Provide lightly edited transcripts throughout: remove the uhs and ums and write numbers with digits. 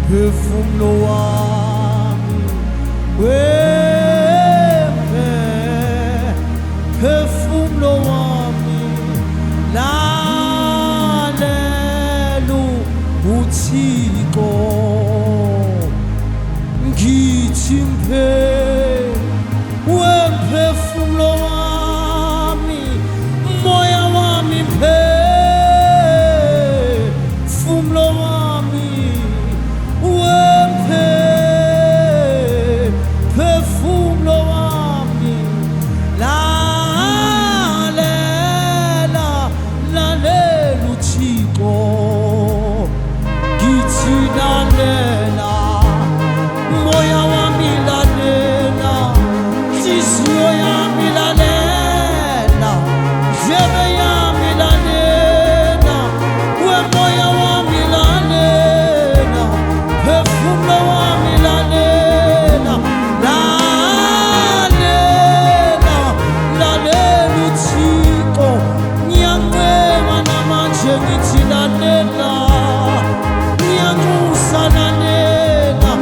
Phefumlo wami phefumlo wami lalela uThixo ngithi phefumlo wami moya wami phefumlo wami phefumlo wami lalela uThixo ngithi lalela moya wami lalela inhliziyo yami lalela ndlebe yami lalela moya wami lalela phefumlo wami lalela uThixo ngiyancenga namanje ngithi lalela ngiyanxusa lalela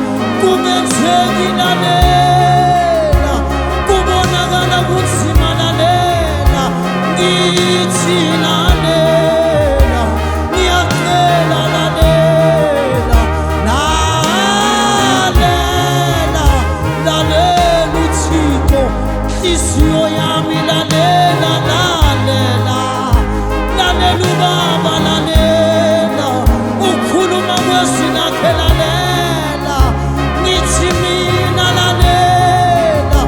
kungenzeki lalela kubonakala kunzima lalela ngithi lalela ngiyacela lalela uThixo inhliziyo yami lalela ubaba lalela ukhuluma kwezwi lakhe lalela ngithi mina lalela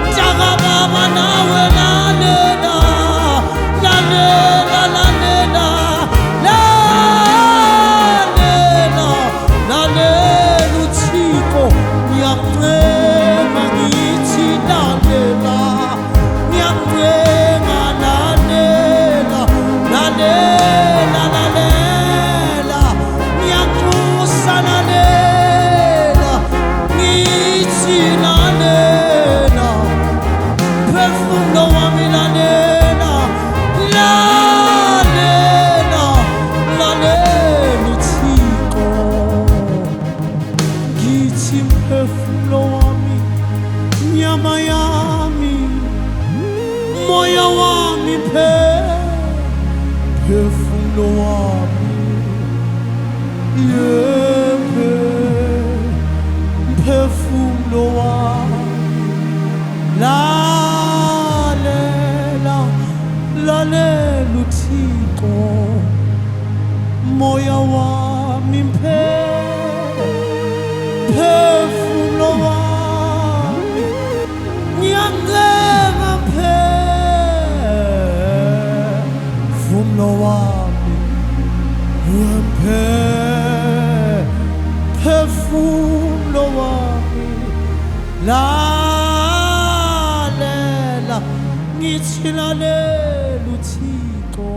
njakababa nawe lalela uThixo ngiyakucela ngithi lalela ngiyakucela lalela ngiyanxusa lalela ngithi lalela phefumlo wami lalela uThixo ngithi phefumlo wami nyama yami moya wami phefumlo wami phefumlo wami lalela uThixo moya wami phefumlo wami ngiyancenga phefumlo wami phefumlo wami lalela ngithi lalela uThixo